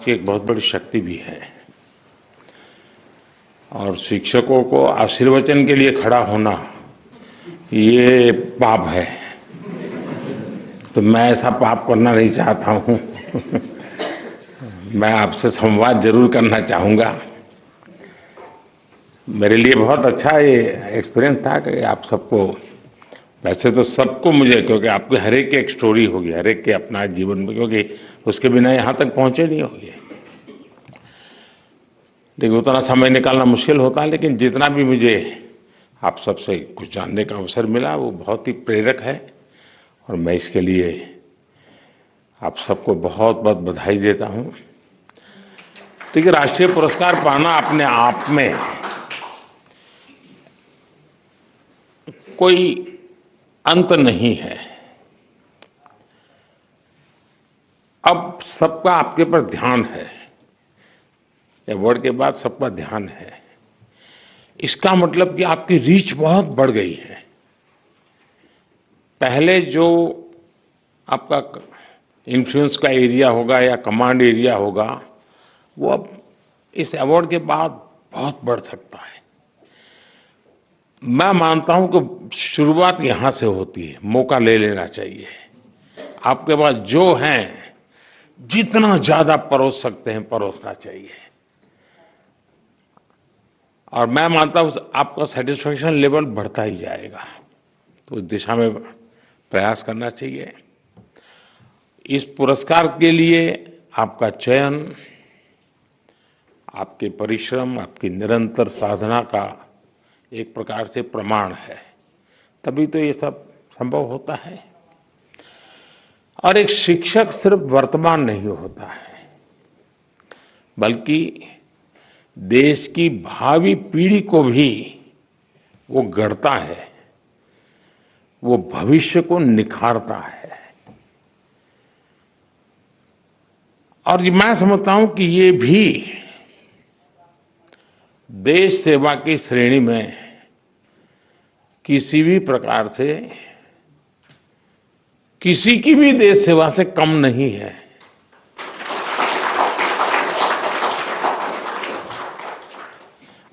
की एक बहुत बड़ी शक्ति भी है और शिक्षकों को आशीर्वचन के लिए खड़ा होना ये पाप है। तो मैं ऐसा पाप करना नहीं चाहता हूँ। मैं आपसे संवाद जरूर करना चाहूँगा। मेरे लिए बहुत अच्छा ये एक्सपीरियंस था कि आप सबको, वैसे तो सबको मुझे, क्योंकि आपके हर एक की एक स्टोरी होगी, हर एक के अपना जीवन में, क्योंकि उसके बिना यहाँ तक पहुँचे नहीं होंगे। लेकिन उतना समय निकालना मुश्किल होता है, लेकिन जितना भी मुझे आप सबसे कुछ जानने का अवसर मिला वो बहुत ही प्रेरक है और मैं इसके लिए आप सबको बहुत बहुत बधाई देता हूँ। ठीक है, राष्ट्रीय पुरस्कार पाना अपने आप में कोई अंत नहीं है। अब सबका आपके पर ध्यान है, अवार्ड के बाद सबका ध्यान है। इसका मतलब कि आपकी रीच बहुत बढ़ गई है। पहले जो आपका इन्फ्लुएंस का एरिया होगा या कमांड एरिया होगा वो अब इस अवार्ड के बाद बहुत बढ़ सकता है। मैं मानता हूं कि शुरुआत यहां से होती है, मौका ले लेना चाहिए। आपके पास जो हैं जितना ज्यादा परोस सकते हैं परोसना चाहिए और मैं मानता हूं आपका सेटिस्फेक्शन लेवल बढ़ता ही जाएगा। तो उस दिशा में प्रयास करना चाहिए। इस पुरस्कार के लिए आपका चयन आपके परिश्रम, आपकी निरंतर साधना का एक प्रकार से प्रमाण है, तभी तो ये सब संभव होता है। और एक शिक्षक सिर्फ वर्तमान नहीं होता है, बल्कि देश की भावी पीढ़ी को भी वो गढ़ता है, वो भविष्य को निखारता है। और मैं समझता हूं कि ये भी देश सेवा की श्रेणी में किसी भी प्रकार से किसी की भी देश सेवा से कम नहीं है।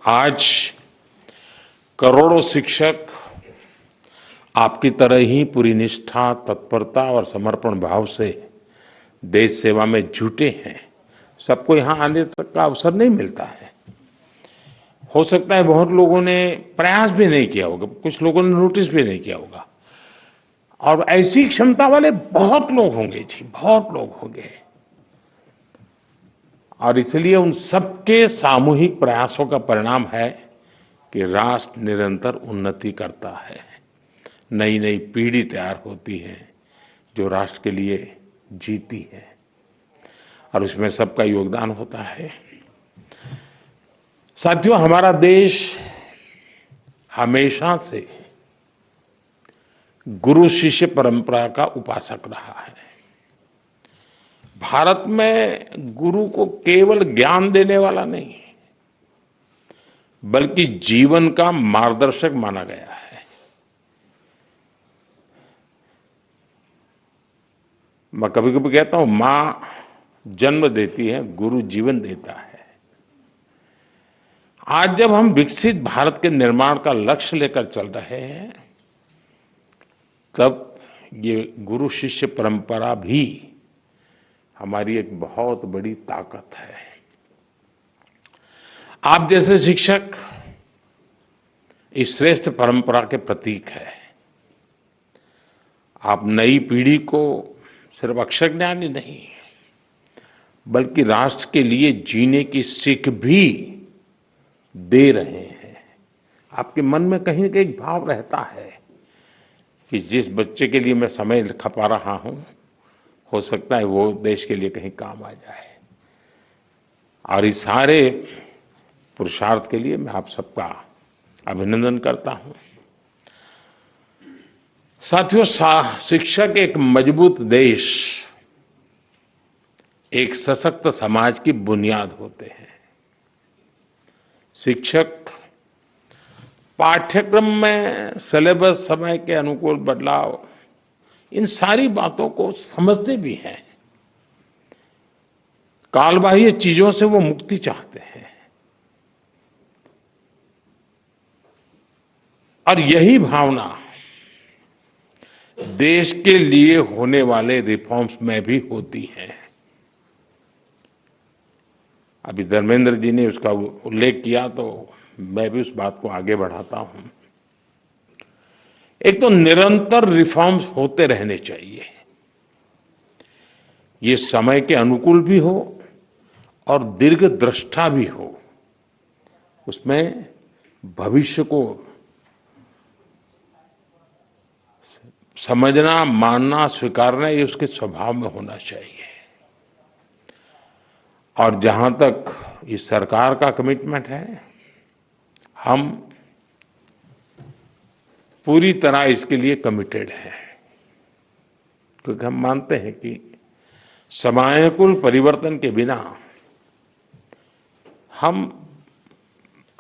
आज करोड़ों शिक्षक आपकी तरह ही पूरी निष्ठा, तत्परता और समर्पण भाव से देश सेवा में जुटे हैं। सबको यहाँ आने तक का अवसर नहीं मिलता है। हो सकता है बहुत लोगों ने प्रयास भी नहीं किया होगा, कुछ लोगों ने नोटिस भी नहीं किया होगा, और ऐसी क्षमता वाले बहुत लोग होंगे जी, बहुत लोग होंगे। और इसलिए उन सबके सामूहिक प्रयासों का परिणाम है कि राष्ट्र निरंतर उन्नति करता है। नई नई पीढ़ी तैयार होती है जो राष्ट्र के लिए जीती है और उसमें सबका योगदान होता है। साथियों, हमारा देश हमेशा से गुरु शिष्य परंपरा का उपासक रहा है। भारत में गुरु को केवल ज्ञान देने वाला नहीं, बल्कि जीवन का मार्गदर्शक माना गया है। मैं कभी कभी कहता हूं, मां जन्म देती है, गुरु जीवन देता है। आज जब हम विकसित भारत के निर्माण का लक्ष्य लेकर चल रहे हैं, तब ये गुरु शिष्य परंपरा भी हमारी एक बहुत बड़ी ताकत है। आप जैसे शिक्षक इस श्रेष्ठ परंपरा के प्रतीक है। आप नई पीढ़ी को सिर्फ अक्षर ज्ञान ही नहीं, बल्कि राष्ट्र के लिए जीने की सीख भी दे रहे हैं। आपके मन में कहीं ना कहीं भाव रहता है कि जिस बच्चे के लिए मैं समय खपा रहा हूं, हो सकता है वो देश के लिए कहीं काम आ जाए। और इस सारे पुरुषार्थ के लिए मैं आप सबका अभिनंदन करता हूं। साथियों, शिक्षक एक मजबूत देश, एक सशक्त समाज की बुनियाद होते हैं। शिक्षक पाठ्यक्रम में सिलेबस, समय के अनुकूल बदलाव, इन सारी बातों को समझते भी हैं, कालबाह्य चीजों से वो मुक्ति चाहते हैं। और यही भावना देश के लिए होने वाले रिफॉर्म्स में भी होती है। अभी धर्मेंद्र जी ने उसका उल्लेख किया तो मैं भी उस बात को आगे बढ़ाता हूं। एक तो निरंतर रिफॉर्म्स होते रहने चाहिए, ये समय के अनुकूल भी हो और दीर्घदृष्टा भी हो, उसमें भविष्य को समझना, मानना, स्वीकारना, ये उसके स्वभाव में होना चाहिए। और जहां तक इस सरकार का कमिटमेंट है, हम पूरी तरह इसके लिए कमिटेड हैं, क्योंकि हम मानते हैं कि समयानुकूल परिवर्तन के बिना हम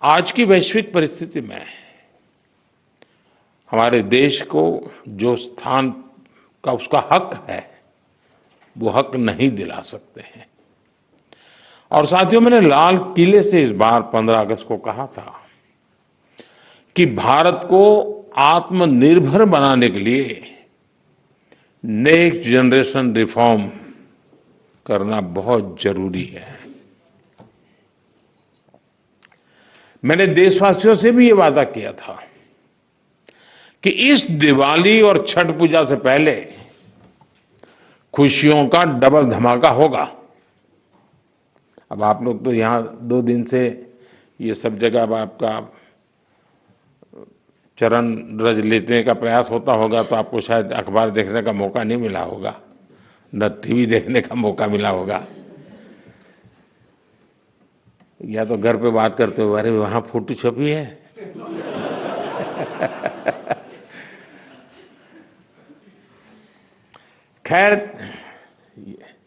आज की वैश्विक परिस्थिति में हमारे देश को जो स्थान का उसका हक है, वो हक नहीं दिला सकते हैं। और साथियों, मैंने लाल किले से इस बार 15 अगस्त को कहा था कि भारत को आत्मनिर्भर बनाने के लिए नेक्स्ट जनरेशन रिफॉर्म करना बहुत जरूरी है। मैंने देशवासियों से भी ये वादा किया था कि इस दिवाली और छठ पूजा से पहले खुशियों का डबल धमाका होगा। अब आप लोग तो यहाँ 2 दिन से ये सब जगह अब आपका चरण रज लेने का प्रयास होता होगा, तो आपको शायद अखबार देखने का मौका नहीं मिला होगा, न टीवी देखने का मौका मिला होगा, या तो घर पे बात करते हो, अरे वहां फोटो छपी है। खैर,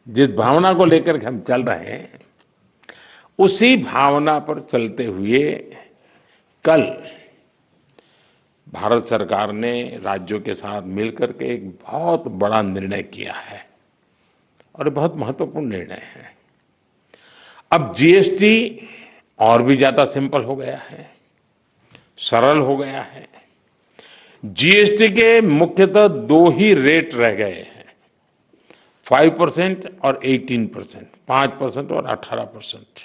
जिस भावना को लेकर हम चल रहे हैं, उसी भावना पर चलते हुए कल भारत सरकार ने राज्यों के साथ मिलकर के एक बहुत बड़ा निर्णय किया है, और बहुत महत्वपूर्ण निर्णय है। अब जीएसटी और भी ज्यादा सिंपल हो गया है, सरल हो गया है। जीएसटी के मुख्यतः 2 ही रेट रह गए हैं, 5% और 18%, 5% और 18%।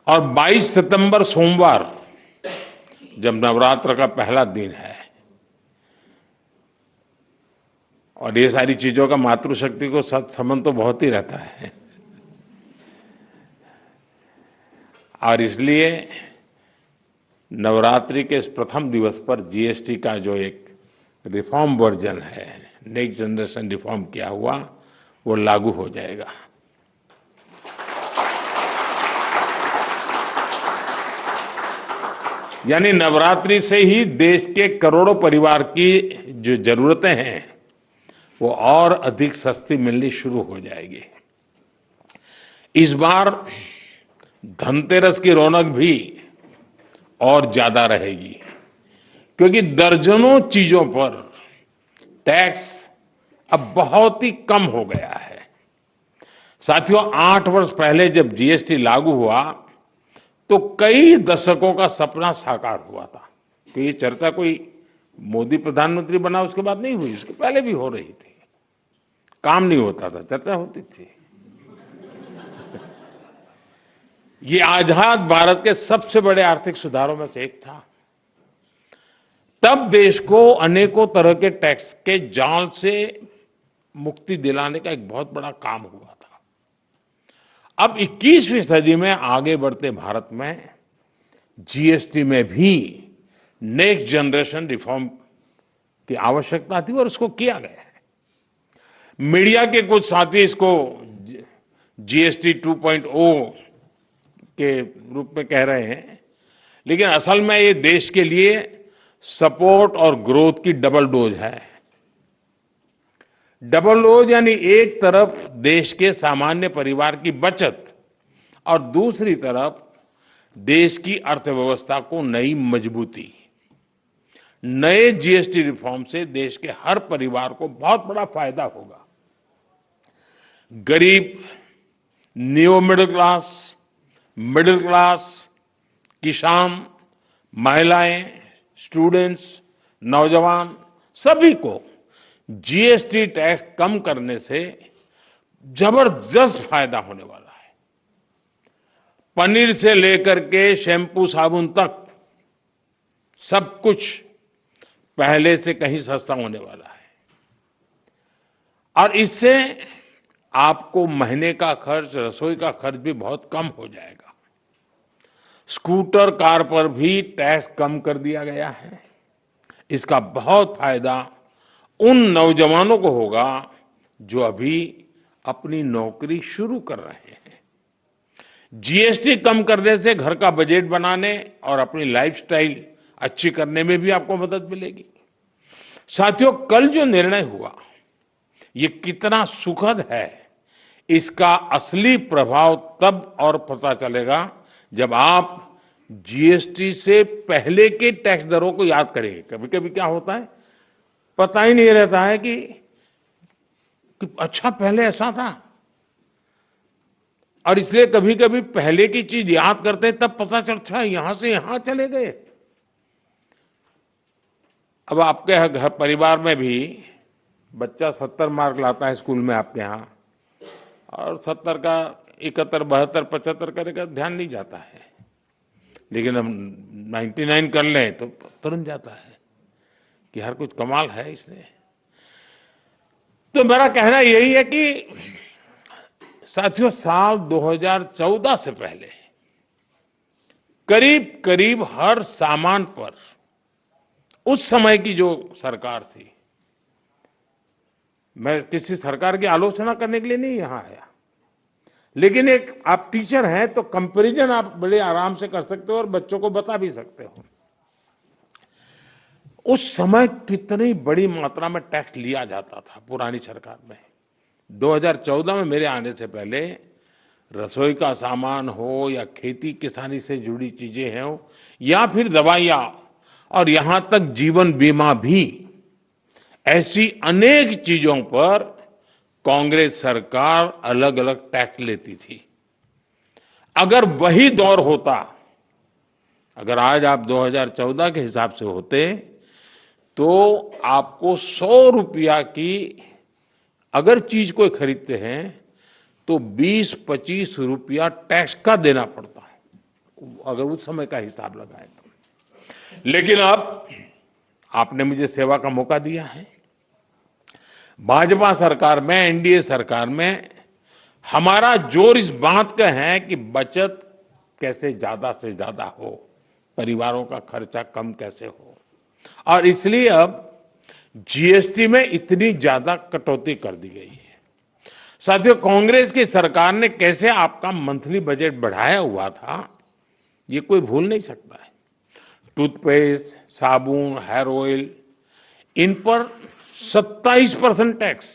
और 22 सितंबर सोमवार, जब नवरात्र का पहला दिन है, और ये सारी चीजों का मातृशक्ति को संबंध तो बहुत ही रहता है, और इसलिए नवरात्रि के इस प्रथम दिवस पर जीएसटी का जो एक रिफॉर्म वर्जन है, नेक्स्ट जनरेशन रिफॉर्म किया हुआ, वो लागू हो जाएगा। यानी नवरात्रि से ही देश के करोड़ों परिवार की जो जरूरतें हैं, वो और अधिक सस्ती मिलनी शुरू हो जाएगी। इस बार धनतेरस की रौनक भी और ज्यादा रहेगी, क्योंकि दर्जनों चीजों पर टैक्स अब बहुत ही कम हो गया है। साथियों, 8 वर्ष पहले जब जीएसटी लागू हुआ, तो कई दशकों का सपना साकार हुआ था। तो ये चर्चा कोई मोदी प्रधानमंत्री बना उसके बाद नहीं हुई, उसके पहले भी हो रही थी। काम नहीं होता था, चर्चा होती थी। ये आजाद भारत के सबसे बड़े आर्थिक सुधारों में से एक था। तब देश को अनेकों तरह के टैक्स के जाल से मुक्ति दिलाने का एक बहुत बड़ा काम हुआ था। अब 21वीं सदी में आगे बढ़ते भारत में जीएसटी में भी नेक्स्ट जनरेशन रिफॉर्म की आवश्यकता थी, और उसको किया गया है। मीडिया के कुछ साथी इसको जीएसटी 2.0 के रूप में कह रहे हैं, लेकिन असल में ये देश के लिए सपोर्ट और ग्रोथ की डबल डोज है। डबल डोज यानी एक तरफ देश के सामान्य परिवार की बचत, और दूसरी तरफ देश की अर्थव्यवस्था को नई मजबूती। नए जीएसटी रिफॉर्म से देश के हर परिवार को बहुत बड़ा फायदा होगा। गरीब नियो मिडिल क्लास, किसान, महिलाएं, स्टूडेंट्स, नौजवान, सभी को जीएसटी टैक्स कम करने से जबरदस्त फायदा होने वाला है। पनीर से लेकर के शैम्पू साबुन तक सब कुछ पहले से कहीं सस्ता होने वाला है और इससे आपको महीने का खर्च, रसोई का खर्च भी बहुत कम हो जाएगा। स्कूटर, कार पर भी टैक्स कम कर दिया गया है। इसका बहुत फायदा उन नौजवानों को होगा जो अभी अपनी नौकरी शुरू कर रहे हैं। जीएसटी कम करने से घर का बजट बनाने और अपनी लाइफस्टाइल अच्छी करने में भी आपको मदद मिलेगी। साथियों, कल जो निर्णय हुआ ये कितना सुखद है, इसका असली प्रभाव तब और पता चलेगा जब आप जीएसटी से पहले के टैक्स दरों को याद करेंगे। कभी कभी क्या होता है, पता ही नहीं रहता है कि अच्छा पहले ऐसा था, और इसलिए कभी कभी पहले की चीज याद करते हैं तब पता चलता है यहां से यहां चले गए। अब आपके घर परिवार में भी बच्चा 70 मार्क लाता है स्कूल में आपके यहाँ, और 70 का 71, 72, 75 करेगा, ध्यान नहीं जाता है। लेकिन हम 99 कर लें तो तुरंत जाता है कि हर कुछ कमाल है इसने। तो मेरा कहना यही है कि साथियों, साल 2014 से पहले करीब करीब हर सामान पर उस समय की जो सरकार थी, मैं किसी सरकार की आलोचना करने के लिए नहीं यहां आया, लेकिन एक आप टीचर हैं तो कंपैरिजन आप बड़े आराम से कर सकते हो और बच्चों को बता भी सकते हो। उस समय कितनी बड़ी मात्रा में टैक्स लिया जाता था पुरानी सरकार में। 2014 में मेरे आने से पहले रसोई का सामान हो या खेती किसानी से जुड़ी चीजें हो या फिर दवाइयां और यहां तक जीवन बीमा भी, ऐसी अनेक चीजों पर कांग्रेस सरकार अलग अलग टैक्स लेती थी। अगर वही दौर होता, अगर आज आप 2014 के हिसाब से होते तो आपको 100 रुपया की अगर चीज कोई खरीदते हैं तो 20-25 रुपया टैक्स का देना पड़ता है, अगर उस समय का हिसाब लगाए तो। लेकिन अब आपने मुझे सेवा का मौका दिया है। भाजपा सरकार में, एनडीए सरकार में हमारा जोर इस बात का है कि बचत कैसे ज्यादा से ज्यादा हो, परिवारों का खर्चा कम कैसे हो, और इसलिए अब जीएसटी में इतनी ज्यादा कटौती कर दी गई है। साथियों, कांग्रेस की सरकार ने कैसे आपका मंथली बजट बढ़ाया हुआ था, ये कोई भूल नहीं सकता है। टूथपेस्ट, साबुन, हेयर ऑयल, इन पर 27% टैक्स।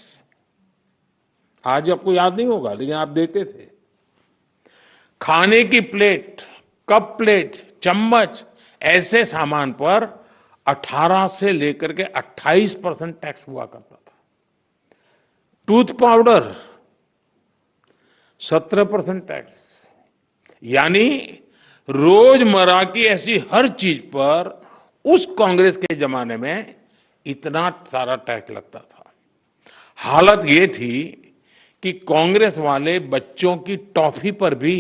आज आपको याद नहीं होगा लेकिन आप देते थे। खाने की प्लेट, कप प्लेट, चम्मच, ऐसे सामान पर 18 से लेकर के 28% टैक्स हुआ करता था। Tooth powder 17% tax. यानी रोजमर्रा की ऐसी हर चीज पर उस कांग्रेस के जमाने में इतना सारा टैक्स लगता था। हालत ये थी कि कांग्रेस वाले बच्चों की टॉफी पर भी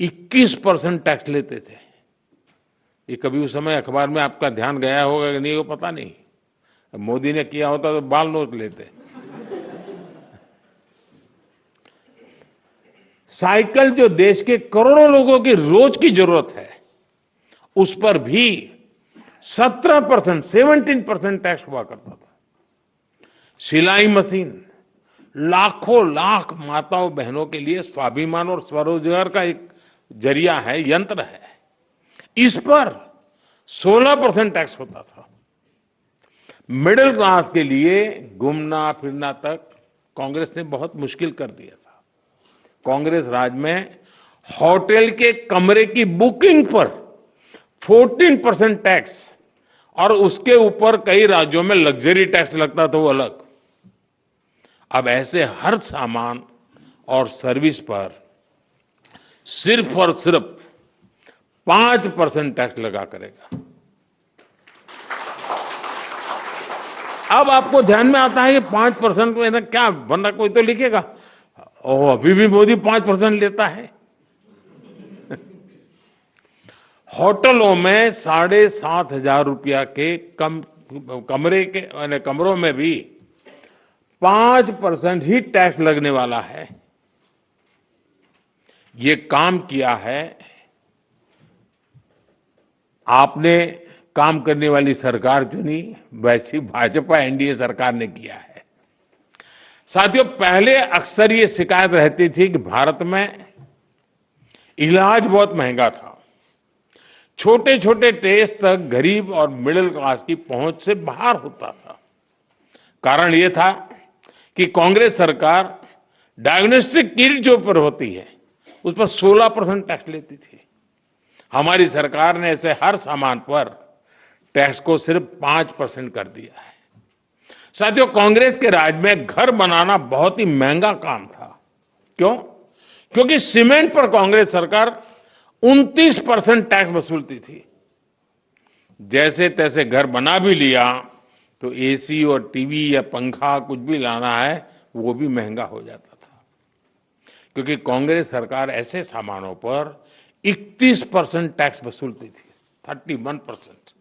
21% टैक्स लेते थे। ये कभी उस समय अखबार में आपका ध्यान गया होगा कि नहीं, वो पता नहीं। मोदी ने किया होता तो बाल नोच लेते। साइकिल जो देश के करोड़ों लोगों की रोज की जरूरत है, उस पर भी 17% टैक्स हुआ करता था। सिलाई मशीन लाखों लाख माताओं बहनों के लिए स्वाभिमान और स्वरोजगार का एक जरिया है, यंत्र है। इस पर 16% टैक्स होता था। मिडिल क्लास के लिए घूमना फिरना तक कांग्रेस ने बहुत मुश्किल कर दिया था। कांग्रेस राज में होटल के कमरे की बुकिंग पर 14% टैक्स, और उसके ऊपर कई राज्यों में लग्जरी टैक्स लगता था, वो अलग। अब ऐसे हर सामान और सर्विस पर सिर्फ और सिर्फ 5% टैक्स लगा करेगा। अब आपको ध्यान में आता है कि 5% में ना क्या बनना, कोई तो लिखेगा ओह अभी भी मोदी 5% लेता है। होटलों में 7,500 रुपया के कमरे के कमरों में भी 5% ही टैक्स लगने वाला है। ये काम किया है आपने, काम करने वाली सरकार चुनी, वैसी भाजपा एनडीए सरकार ने किया है। साथियों, पहले अक्सर ये शिकायत रहती थी कि भारत में इलाज बहुत महंगा था, छोटे छोटे टेस्ट तक गरीब और मिडिल क्लास की पहुंच से बाहर होता था। कारण ये था कि कांग्रेस सरकार डायग्नोस्टिक किट जो पर होती है उस पर 16% टैक्स लेती थी। हमारी सरकार ने ऐसे हर सामान पर टैक्स को सिर्फ 5% कर दिया है। साथियों, कांग्रेस के राज में घर बनाना बहुत ही महंगा काम था। क्यों? क्योंकि सीमेंट पर कांग्रेस सरकार 29% टैक्स वसूलती थी। जैसे तैसे घर बना भी लिया तो एसी और टीवी या पंखा कुछ भी लाना है वो भी महंगा हो जाता था, क्योंकि कांग्रेस सरकार ऐसे सामानों पर 31% टैक्स वसूलती थी, 31%।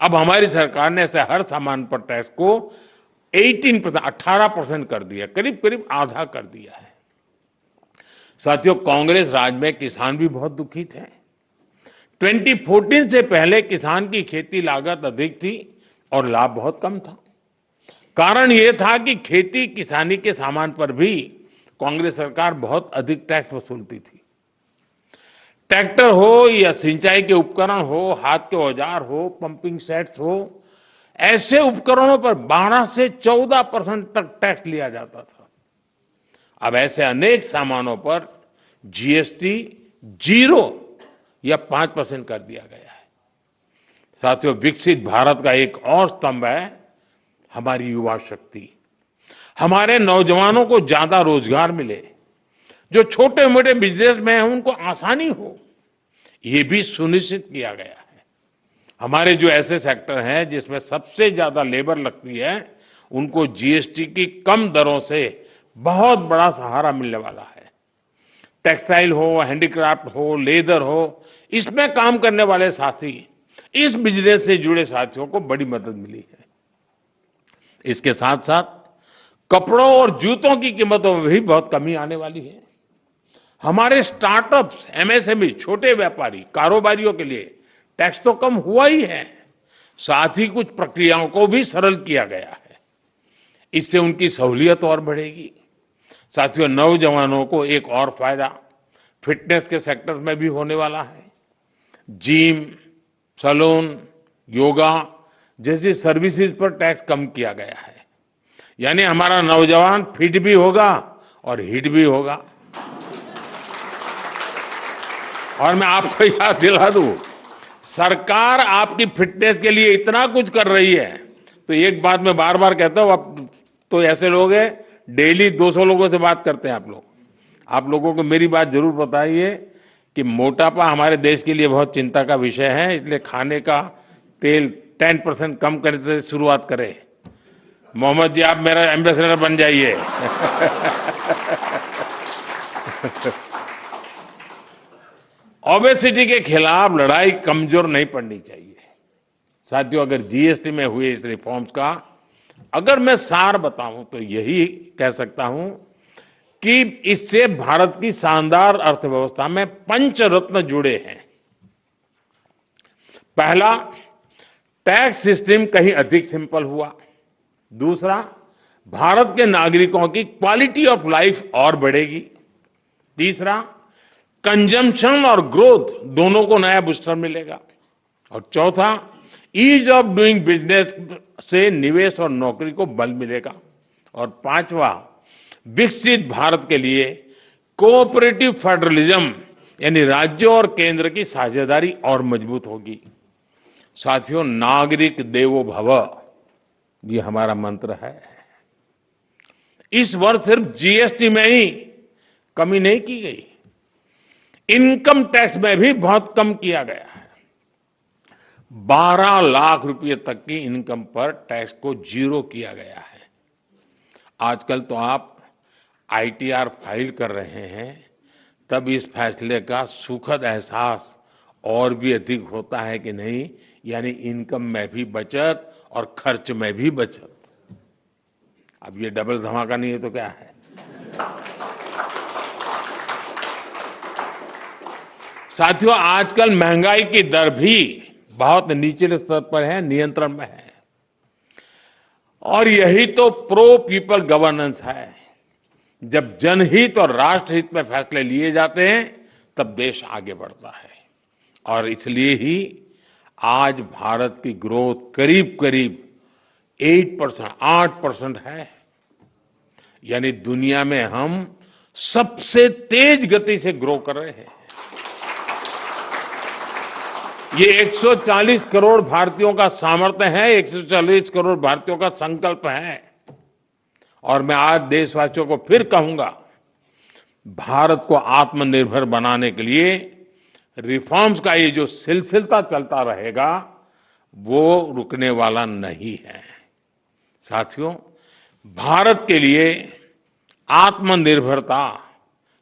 अब हमारी सरकार ने ऐसे हर सामान पर टैक्स को 18% कर दिया, करीब करीब आधा कर दिया है। साथियों, कांग्रेस राज में किसान भी बहुत दुखी थे। 2014 से पहले किसान की खेती लागत अधिक थी और लाभ बहुत कम था। कारण यह था कि खेती किसानी के सामान पर भी कांग्रेस सरकार बहुत अधिक टैक्स वसूलती थी। ट्रैक्टर हो या सिंचाई के उपकरण हो, हाथ के औजार हो, पंपिंग सेट्स हो, ऐसे उपकरणों पर 12 से 14% तक टैक्स लिया जाता था। अब ऐसे अनेक सामानों पर जीएसटी 0 या 5% कर दिया गया है। साथियों, विकसित भारत का एक और स्तंभ है हमारी युवा शक्ति। हमारे नौजवानों को ज्यादा रोजगार मिले, जो छोटे मोटे बिजनेस में हैं उनको आसानी हो, ये भी सुनिश्चित किया गया है। हमारे जो ऐसे सेक्टर हैं जिसमें सबसे ज्यादा लेबर लगती है, उनको जीएसटी की कम दरों से बहुत बड़ा सहारा मिलने वाला है। टेक्सटाइल हो, हैंडीक्राफ्ट हो, लेदर हो, इसमें काम करने वाले साथी, इस बिजनेस से जुड़े साथियों को बड़ी मदद मिली है। इसके साथ साथ कपड़ों और जूतों की कीमतों में भी बहुत कमी आने वाली है। हमारे स्टार्टअप्स, एमएसएमई, छोटे व्यापारी, कारोबारियों के लिए टैक्स तो कम हुआ ही है, साथ ही कुछ प्रक्रियाओं को भी सरल किया गया है। इससे उनकी सहूलियत और बढ़ेगी। साथियों, नौजवानों को एक और फायदा फिटनेस के सेक्टर में भी होने वाला है। जिम, सैलून, योगा जैसी सर्विसेज पर टैक्स कम किया गया है। यानी हमारा नौजवान फिट भी होगा और हिट भी होगा। और मैं आपको याद दिला दूं, सरकार आपकी फिटनेस के लिए इतना कुछ कर रही है, तो एक बात मैं बार बार कहता हूं, अब तो ऐसे लोग हैं डेली 200 लोगों से बात करते हैं आप लोग। आप लोगों को मेरी बात जरूर बताइए कि मोटापा हमारे देश के लिए बहुत चिंता का विषय है, इसलिए खाने का तेल 10% कम करने से शुरुआत करें। मोहम्मद जी, आप मेरा एम्बेसडर बन जाइए। ओबेसिटी के खिलाफ लड़ाई कमजोर नहीं पड़नी चाहिए। साथियों, अगर जीएसटी में हुए इस रिफॉर्म्स का अगर मैं सार बताऊं तो यही कह सकता हूं कि इससे भारत की शानदार अर्थव्यवस्था में पंचरत्न जुड़े हैं। पहला, टैक्स सिस्टम कहीं अधिक सिंपल हुआ। दूसरा, भारत के नागरिकों की क्वालिटी ऑफ लाइफ और बढ़ेगी। तीसरा, कंजम्पशन और ग्रोथ दोनों को नया बूस्टर मिलेगा। और चौथा, ईज ऑफ डूइंग बिजनेस से निवेश और नौकरी को बल मिलेगा। और पांचवा, विकसित भारत के लिए कोऑपरेटिव फेडरलिज्म यानी राज्यों और केंद्र की साझेदारी और मजबूत होगी। साथियों, नागरिक देवो भव ये हमारा मंत्र है। इस वर्ष सिर्फ जीएसटी में ही कमी नहीं की गई। इनकम टैक्स में भी बहुत कम किया गया है। 12 लाख रुपए तक की इनकम पर टैक्स को जीरो किया गया है। आजकल तो आप आईटीआर फाइल कर रहे हैं, तब इस फैसले का सुखद एहसास और भी अधिक होता है कि नहीं, यानी इनकम में भी बचत और खर्च में भी बचत। अब ये डबल धमाका नहीं है तो क्या है। साथियों, आजकल महंगाई की दर भी बहुत निचले स्तर पर है, नियंत्रण में है। और यही तो प्रो पीपल गवर्नेंस है। जब जनहित और राष्ट्रहित में फैसले लिए जाते हैं तब देश आगे बढ़ता है। और इसलिए ही आज भारत की ग्रोथ करीब करीब 8% है। यानी दुनिया में हम सबसे तेज गति से ग्रो कर रहे हैं। ये 140 करोड़ भारतीयों का सामर्थ्य है, 140 करोड़ भारतीयों का संकल्प है। और मैं आज देशवासियों को फिर कहूंगा, भारत को आत्मनिर्भर बनाने के लिए रिफॉर्म्स का ये जो सिलसिला चलता रहेगा वो रुकने वाला नहीं है। साथियों, भारत के लिए आत्मनिर्भरता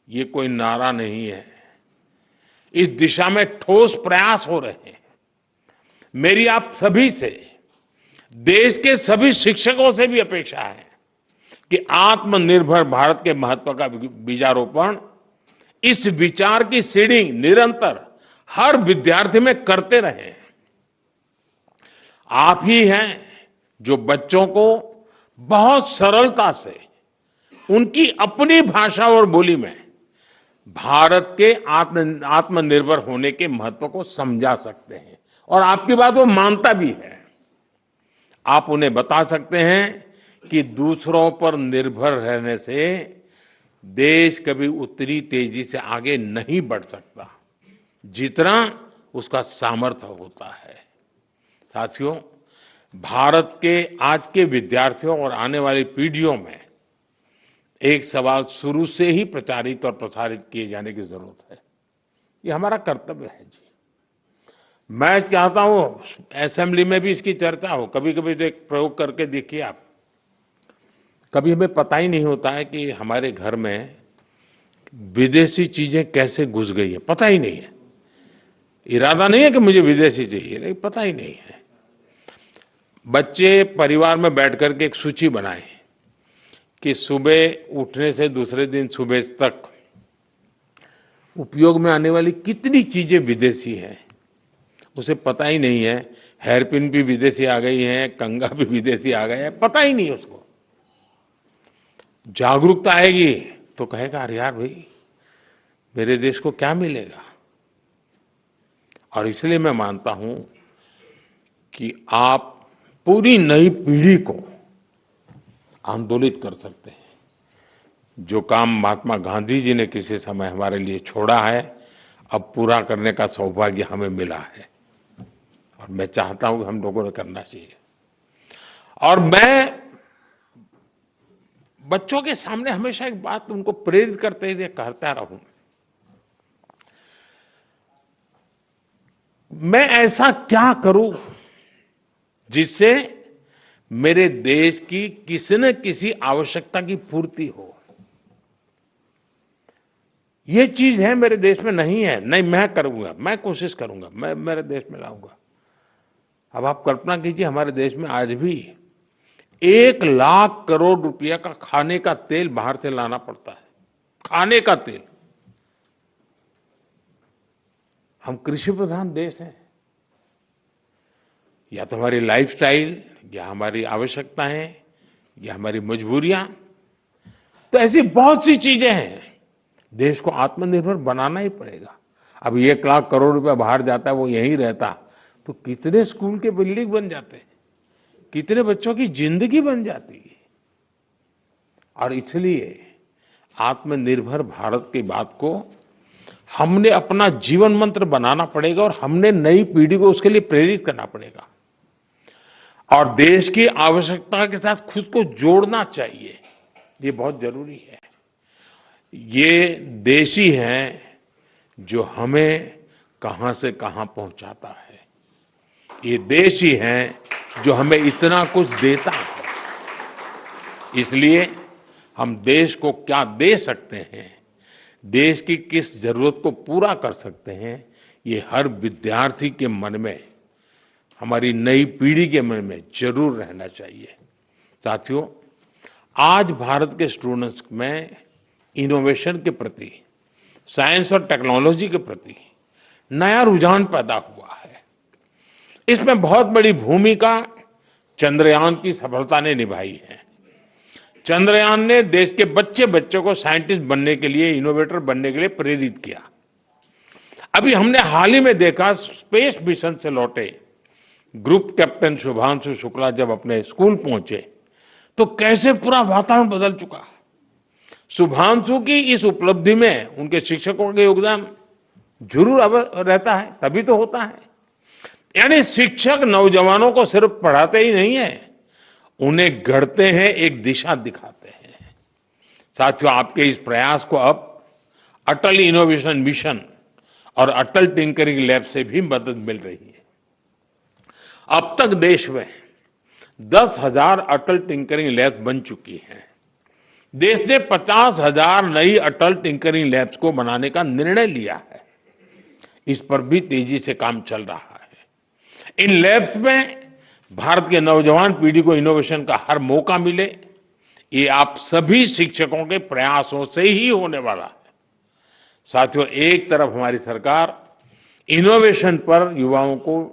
ये कोई नारा नहीं है। इस दिशा में ठोस प्रयास हो रहे हैं। मेरी आप सभी से, देश के सभी शिक्षकों से भी अपेक्षा है कि आत्मनिर्भर भारत के महत्व का बीजारोपण, इस विचार की सीडिंग निरंतर हर विद्यार्थी में करते रहें। आप ही हैं जो बच्चों को बहुत सरलता से उनकी अपनी भाषा और बोली में भारत के आत्मनिर्भर होने के महत्व को समझा सकते हैं। और आपकी बात वो मानता भी है। आप उन्हें बता सकते हैं कि दूसरों पर निर्भर रहने से देश कभी उतनी तेजी से आगे नहीं बढ़ सकता जितना उसका सामर्थ्य होता है। साथियों, भारत के आज के विद्यार्थियों और आने वाली पीढ़ियों में एक सवाल शुरू से ही प्रचारित और प्रसारित किए जाने की जरूरत है। ये हमारा कर्तव्य है जी। मैं चाहता हूं असेंबली में भी इसकी चर्चा हो। कभी कभी तो एक प्रयोग करके देखिए आप। कभी हमें पता ही नहीं होता है कि हमारे घर में विदेशी चीजें कैसे घुस गई है, पता ही नहीं है। इरादा नहीं है कि मुझे विदेशी चाहिए, लेकिन पता ही नहीं है। बच्चे परिवार में बैठ करके एक सूची बनाए कि सुबह उठने से दूसरे दिन सुबह तक उपयोग में आने वाली कितनी चीजें विदेशी हैं। उसे पता ही नहीं है। हेयरपिन भी विदेशी आ गई है, कंघा भी विदेशी आ गया है, पता ही नहीं उसको। जागरूकता आएगी तो कहेगा अरे यार भाई, मेरे देश को क्या मिलेगा। और इसलिए मैं मानता हूं कि आप पूरी नई पीढ़ी को आंदोलित कर सकते हैं। जो काम महात्मा गांधी जी ने किसी समय हमारे लिए छोड़ा है, अब पूरा करने का सौभाग्य हमें मिला है। और मैं चाहता हूं कि हम लोगों ने करना चाहिए। और मैं बच्चों के सामने हमेशा एक बात उनको प्रेरित करते हुए कहता रहूं, मैं ऐसा क्या करूं जिससे मेरे देश की किसी न किसी आवश्यकता की पूर्ति हो। ये चीज है मेरे देश में नहीं है। नहीं, मैं करूंगा, मैं कोशिश करूंगा, मैं मेरे देश में लाऊंगा। अब आप कल्पना कीजिए, हमारे देश में आज भी 1 लाख करोड़ रुपया का खाने का तेल बाहर से लाना पड़ता है। खाने का तेल। हम कृषि प्रधान देश हैं। या तो हमारी लाइफस्टाइल, या हमारी आवश्यकताएं, या हमारी मजबूरियां, तो ऐसी बहुत सी चीजें हैं। देश को आत्मनिर्भर बनाना ही पड़ेगा। अब 1 लाख करोड़ रुपया बाहर जाता है, वो यहीं रहता तो कितने स्कूल के बिल्डिंग बन जाते, कितने बच्चों की जिंदगी बन जाती। और इसलिए आत्मनिर्भर भारत की बात को हमने अपना जीवन मंत्र बनाना पड़ेगा और हमने नई पीढ़ी को उसके लिए प्रेरित करना पड़ेगा। और देश की आवश्यकता के साथ खुद को जोड़ना चाहिए। ये बहुत जरूरी है। ये देश ही है जो हमें कहां से कहां पहुंचाता है। ये देश ही है जो हमें इतना कुछ देता है। इसलिए हम देश को क्या दे सकते हैं, देश की किस जरूरत को पूरा कर सकते हैं, ये हर विद्यार्थी के मन में, हमारी नई पीढ़ी के मन में जरूर रहना चाहिए। साथियों, आज भारत के स्टूडेंट्स में इनोवेशन के प्रति, साइंस और टेक्नोलॉजी के प्रति नया रुझान पैदा हुआ है। इसमें बहुत बड़ी भूमिका चंद्रयान की सफलता ने निभाई है। चंद्रयान ने देश के बच्चे बच्चों को साइंटिस्ट बनने के लिए, इनोवेटर बनने के लिए प्रेरित किया। अभी हमने हाल ही में देखा, स्पेस मिशन से लौटे ग्रुप कैप्टन शुभांशु शुक्ला जब अपने स्कूल पहुंचे तो कैसे पूरा वातावरण बदल चुका। शुभांशु की इस उपलब्धि में उनके शिक्षकों का योगदान जरूर रहता है, तभी तो होता है। यानी शिक्षक नौजवानों को सिर्फ पढ़ाते ही नहीं है, उन्हें गढ़ते हैं, एक दिशा दिखाते हैं। साथियों, आपके इस प्रयास को अब अटल इनोवेशन मिशन और अटल टिंकरिंग लैब से भी मदद मिल रही है। अब तक देश में 10,000 अटल टिंकरिंग लैब बन चुकी हैं। देश ने 50,000 नई अटल टिंकरिंग लैब्स को बनाने का निर्णय लिया है। इस पर भी तेजी से काम चल रहा है। इन लैब्स में भारत के नौजवान पीढ़ी को इनोवेशन का हर मौका मिले, ये आप सभी शिक्षकों के प्रयासों से ही होने वाला है। साथियों, एक तरफ हमारी सरकार इनोवेशन पर युवाओं को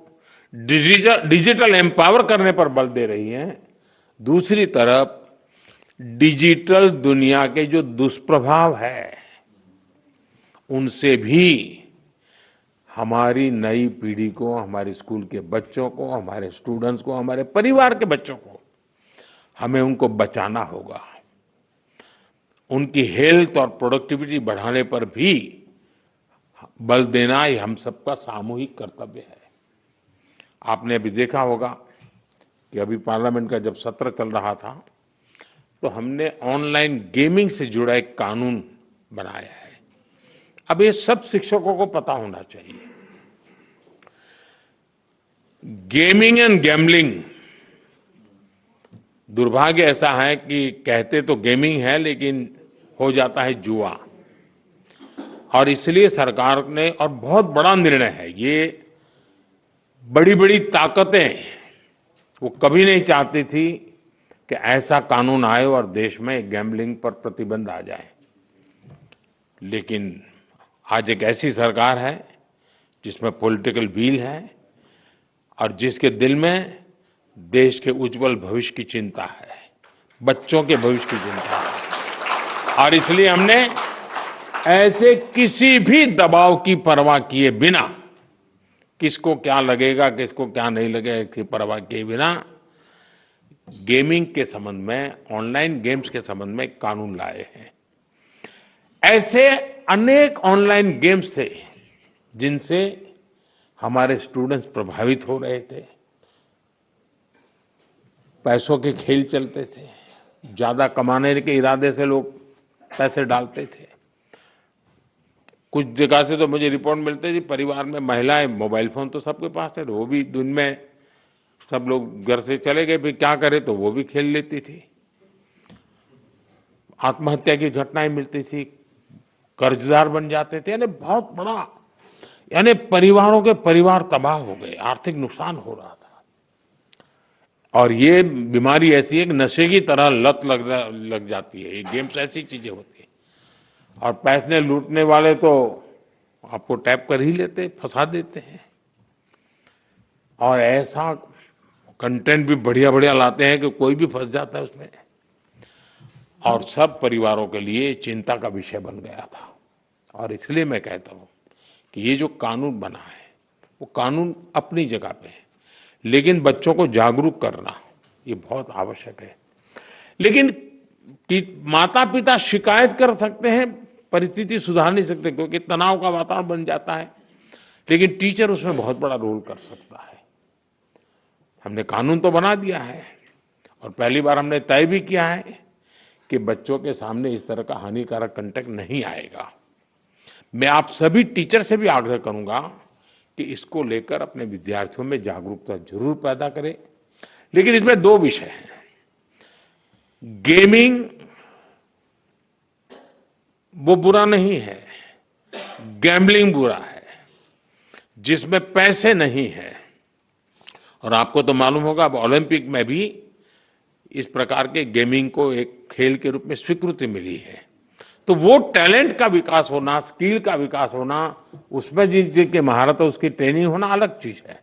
डिजिटल एम्पावर करने पर बल दे रही है, दूसरी तरफ डिजिटल दुनिया के जो दुष्प्रभाव है उनसे भी हमारी नई पीढ़ी को, हमारे स्कूल के बच्चों को, हमारे स्टूडेंट्स को, हमारे परिवार के बच्चों को, हमें उनको बचाना होगा। उनकी हेल्थ और प्रोडक्टिविटी बढ़ाने पर भी बल देना ये हम सबका सामूहिक कर्तव्य है। आपने अभी देखा होगा कि अभी पार्लियामेंट का जब सत्र चल रहा था तो हमने ऑनलाइन गेमिंग से जुड़ा एक कानून बनाया है। अब ये सब शिक्षकों को पता होना चाहिए। गेमिंग एंड गैम्बलिंग, दुर्भाग्य ऐसा है कि कहते तो गेमिंग है लेकिन हो जाता है जुआ। और इसलिए सरकार ने, और बहुत बड़ा निर्णय है ये, बड़ी बड़ी ताकतें वो कभी नहीं चाहती थी कि ऐसा कानून आए और देश में गैम्बलिंग पर प्रतिबंध आ जाए। लेकिन आज एक ऐसी सरकार है जिसमें पॉलिटिकल विल है और जिसके दिल में देश के उज्जवल भविष्य की चिंता है, बच्चों के भविष्य की चिंता है। और इसलिए हमने ऐसे किसी भी दबाव की परवाह किए बिना, किसको क्या लगेगा, किसको क्या नहीं लगेगा, इसकी परवाह किए बिना गेमिंग के संबंध में, ऑनलाइन गेम्स के संबंध में कानून लाए हैं। ऐसे अनेक ऑनलाइन गेम्स थे जिनसे हमारे स्टूडेंट्स प्रभावित हो रहे थे। पैसों के खेल चलते थे, ज्यादा कमाने के इरादे से लोग पैसे डालते थे। कुछ जगह से तो मुझे रिपोर्ट मिलते थे, परिवार में महिलाएं, मोबाइल फोन तो सबके पास है, वो भी दिन में सब लोग घर से चले गए, फिर क्या करे, तो वो भी खेल लेती थी। आत्महत्या की घटनाएं मिलती थी, कर्जदार बन जाते थे। यानी बहुत बड़ा, यानी परिवारों के परिवार तबाह हो गए, आर्थिक नुकसान हो रहा था। और ये बीमारी ऐसी है कि नशे की तरह लत लग जाती है। ये गेम्स ऐसी चीजें होती है और पैसे लूटने वाले तो आपको टैप कर ही लेते, फंसा देते हैं। और ऐसा कंटेंट भी बढ़िया बढ़िया लाते हैं कि कोई भी फंस जाता है उसमें। और सब परिवारों के लिए चिंता का विषय बन गया था। और इसलिए मैं कहता हूं कि ये जो कानून बना है वो कानून अपनी जगह पे है, लेकिन बच्चों को जागरूक करना ये बहुत आवश्यक है। लेकिन माता पिता शिकायत कर सकते हैं, परिस्थिति सुधार नहीं सकते क्योंकि तनाव का वातावरण बन जाता है, लेकिन टीचर उसमें बहुत बड़ा रोल कर सकता है। हमने कानून तो बना दिया है और पहली बार हमने तय भी किया है कि बच्चों के सामने इस तरह का हानिकारक कंटेंट नहीं आएगा। मैं आप सभी टीचर से भी आग्रह करूंगा कि इसको लेकर अपने विद्यार्थियों में जागरूकता जरूर पैदा करें। लेकिन इसमें दो विषय हैं। गेमिंग वो बुरा नहीं है, गैम्बलिंग बुरा है, जिसमें पैसे नहीं है। और आपको तो मालूम होगा, अब ओलंपिक में भी इस प्रकार के गेमिंग को एक खेल के रूप में स्वीकृति मिली है। तो वो टैलेंट का विकास होना, स्किल का विकास होना, उसमें जिनकी महारत है उसकी ट्रेनिंग होना अलग चीज है।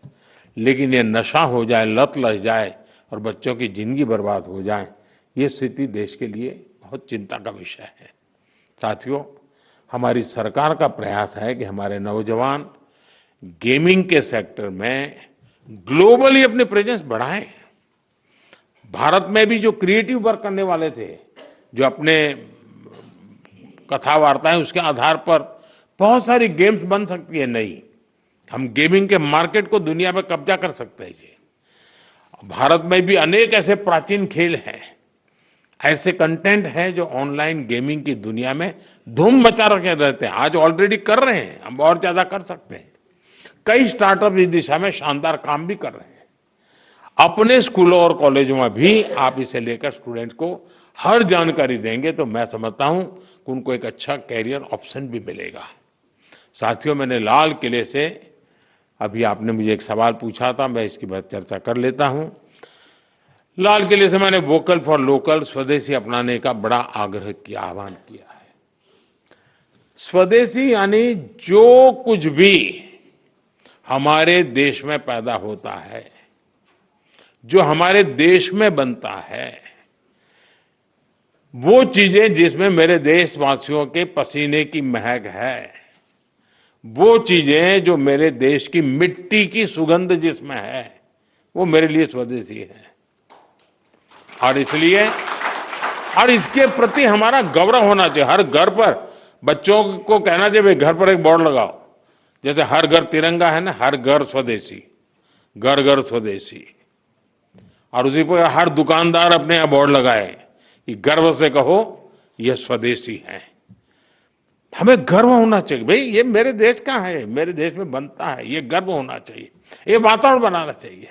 लेकिन ये नशा हो जाए, लत लग जाए और बच्चों की जिंदगी बर्बाद हो जाए, ये स्थिति देश के लिए बहुत चिंता का विषय है। साथियों, हमारी सरकार का प्रयास है कि हमारे नौजवान गेमिंग के सेक्टर में ग्लोबली अपने प्रेजेंस बढ़ाएं। भारत में भी जो क्रिएटिव वर्क करने वाले थे, जो अपने कथा वार्ताएं उसके आधार पर बहुत सारी गेम्स बन सकती है नई। हम गेमिंग के मार्केट को दुनिया में कब्जा कर सकते हैं जी। भारत में भी अनेक ऐसे प्राचीन खेल हैं, ऐसे कंटेंट हैं जो ऑनलाइन गेमिंग की दुनिया में धूम मचा रखे रहते हैं। आज ऑलरेडी कर रहे हैं, हम और ज्यादा कर सकते हैं। कई स्टार्टअप इस दिशा में शानदार काम भी कर रहे हैं। अपने स्कूलों और कॉलेजों में भी आप इसे लेकर स्टूडेंट्स को हर जानकारी देंगे तो मैं समझता हूं कि उनको एक अच्छा कैरियर ऑप्शन भी मिलेगा। साथियों, मैंने लाल किले से, अभी आपने मुझे एक सवाल पूछा था, मैं इसकी बात चर्चा कर लेता हूं। लाल किले से मैंने वोकल फॉर लोकल, स्वदेशी अपनाने का बड़ा आग्रह किया, आह्वान किया है। स्वदेशी यानी जो कुछ भी हमारे देश में पैदा होता है, जो हमारे देश में बनता है, वो चीजें जिसमें मेरे देशवासियों के पसीने की महक है, वो चीजें जो मेरे देश की मिट्टी की सुगंध जिसमें है, वो मेरे लिए स्वदेशी है। और इसलिए, और इसके प्रति हमारा गौरव होना चाहिए। हर घर पर बच्चों को कहना चाहिए, भाई घर पर एक बोर्ड लगाओ, जैसे हर घर तिरंगा है ना, हर घर स्वदेशी, घर घर स्वदेशी। और उसी पर हर दुकानदार अपने यहाँ बोर्ड लगाए कि गर्व से कहो यह स्वदेशी है। हमें गर्व होना चाहिए, भाई ये मेरे देश का है, मेरे देश में बनता है, ये गर्व होना चाहिए, ये वातावरण बनाना चाहिए।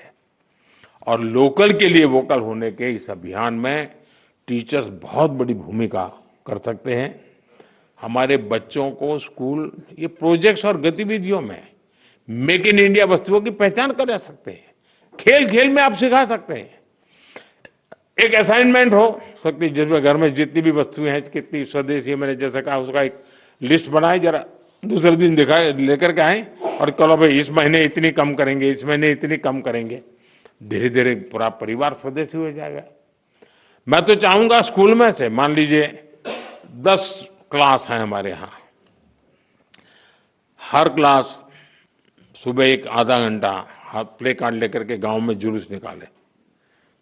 और लोकल के लिए वोकल होने के इस अभियान में टीचर्स बहुत बड़ी भूमिका कर सकते हैं। हमारे बच्चों को स्कूल ये प्रोजेक्ट्स और गतिविधियों में मेक इन इंडिया वस्तुओं की पहचान कर सकते हैं। खेल खेल में आप सिखा सकते हैं। एक असाइनमेंट हो सकती है जिसमें घर में जितनी भी वस्तुएं हैं, कितनी स्वदेशी है, मैंने जैसे कहा, उसका एक लिस्ट बनाए, जरा दूसरे दिन दिखाए, लेकर के आए और चलो भाई इस महीने इतनी कम करेंगे, इस महीने इतनी कम करेंगे। धीरे धीरे पूरा परिवार स्वदेशी हो जाएगा। मैं तो चाहूंगा स्कूल में से, मान लीजिए 10 क्लास है हमारे यहाँ, हर क्लास सुबह एक आधा घंटा हाथ प्ले कार्ड लेकर के गांव में जुलूस निकाले,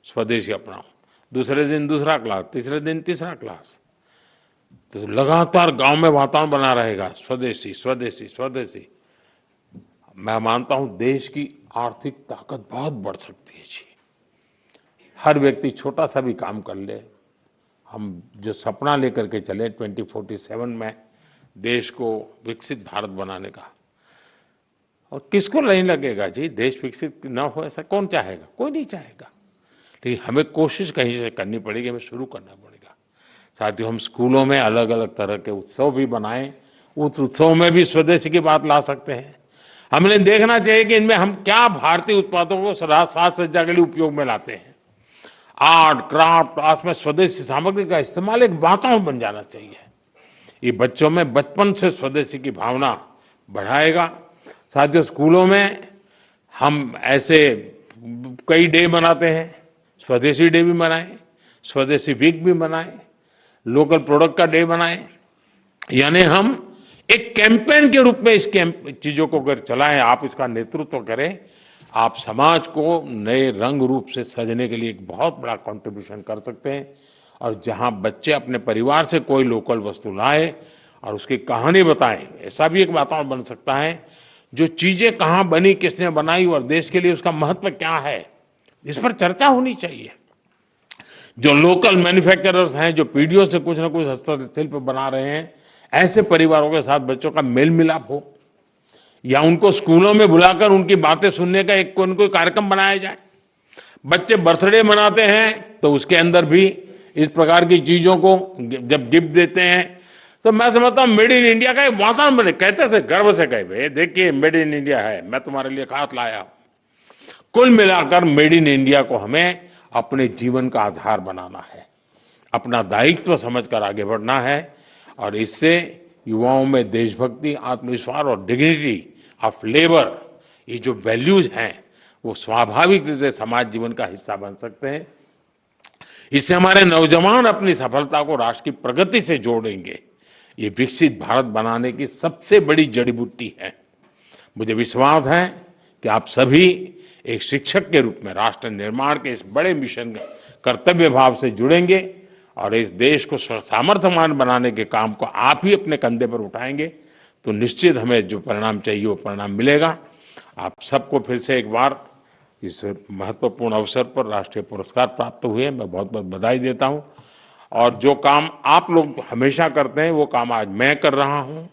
स्वदेशी अपनाओ। दूसरे दिन दूसरा क्लास, तीसरे दिन तीसरा क्लास। तो लगातार गांव में वातावरण बना रहेगा, स्वदेशी स्वदेशी स्वदेशी। मैं मानता हूं देश की आर्थिक ताकत बहुत बढ़ सकती है जी। हर व्यक्ति छोटा सा भी काम कर ले। हम जो सपना लेकर के चले 2047 में देश को विकसित भारत बनाने का, और किसको नहीं लगेगा जी देश विकसित न हो, ऐसा कौन चाहेगा? कोई नहीं चाहेगा। लेकिन हमें कोशिश कहीं से करनी पड़ेगी, हमें शुरू करना पड़ेगा। साथियों, हम स्कूलों में अलग अलग तरह के उत्सव भी बनाएं, उस उत्सव में भी स्वदेशी की बात ला सकते हैं। हमने देखना चाहिए कि इनमें हम क्या भारतीय उत्पादों को साज सज्जा के लिए उपयोग में लाते हैं। आर्ट क्राफ्ट, क्लास में स्वदेशी सामग्री का इस्तेमाल एक वातावरण बन जाना चाहिए। ये बच्चों में बचपन से स्वदेशी की भावना बढ़ाएगा। साथियों, स्कूलों में हम ऐसे कई डे मनाते हैं, स्वदेशी डे भी मनाएं, स्वदेशी वीक भी मनाएं, लोकल प्रोडक्ट का डे बनाएं। यानी हम एक कैंपेन के रूप में इस चीजों को अगर चलाएं, आप इसका नेतृत्व करें, आप समाज को नए रंग रूप से सजने के लिए एक बहुत बड़ा कंट्रीब्यूशन कर सकते हैं। और जहां बच्चे अपने परिवार से कोई लोकल वस्तु लाए और उसकी कहानी बताएं, ऐसा भी एक वातावरण बन सकता है। जो चीजें कहाँ बनी, किसने बनाई और देश के लिए उसका महत्व क्या है, इस पर चर्चा होनी चाहिए। जो लोकल मैन्युफैक्चरर्स हैं, जो पीढ़ियों से कुछ ना कुछ हस्तशिल्प बना रहे हैं, ऐसे परिवारों के साथ बच्चों का मेल मिलाप हो, या उनको स्कूलों में बुलाकर उनकी बातें सुनने का एक कोई कार्यक्रम बनाया जाए। बच्चे बर्थडे मनाते हैं तो उसके अंदर भी इस प्रकार की चीजों को जब गिफ्ट देते हैं, तो मैं समझता हूँ मेड इन इंडिया का एक वातावरण बने। कहते से गर्व से कहे, भाई देखिए मेड इन इंडिया है, मैं तुम्हारे लिए खास लाया हूं। कुल मिलाकर मेड इन इंडिया को हमें अपने जीवन का आधार बनाना है, अपना दायित्व समझकर आगे बढ़ना है, और इससे युवाओं में देशभक्ति, आत्मविश्वास और डिग्निटी ऑफ लेबर, ये जो वैल्यूज हैं वो स्वाभाविक रूप से समाज जीवन का हिस्सा बन सकते हैं। इससे हमारे नौजवान अपनी सफलता को राष्ट्र की प्रगति से जोड़ेंगे। ये विकसित भारत बनाने की सबसे बड़ी जड़ी बूटी है। मुझे विश्वास है कि आप सभी एक शिक्षक के रूप में राष्ट्र निर्माण के इस बड़े मिशन कर्तव्य भाव से जुड़ेंगे और इस देश को सामर्थ्यवान बनाने के काम को आप ही अपने कंधे पर उठाएंगे, तो निश्चित हमें जो परिणाम चाहिए वो परिणाम मिलेगा। आप सबको फिर से एक बार इस महत्वपूर्ण अवसर पर राष्ट्रीय पुरस्कार प्राप्त हुए, मैं बहुत बहुत बधाई देता हूं। और जो काम आप लोग हमेशा करते हैं वो काम आज मैं कर रहा हूं।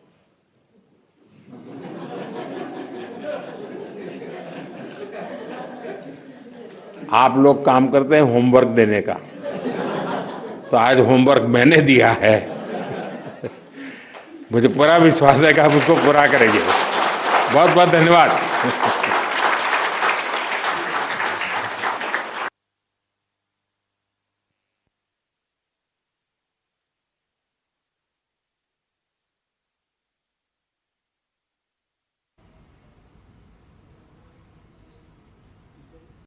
आप लोग काम करते हैं होमवर्क देने का, तो आज होमवर्क मैंने दिया है। मुझे पूरा विश्वास है कि आप उसको पूरा करेंगे। बहुत बहुत धन्यवाद।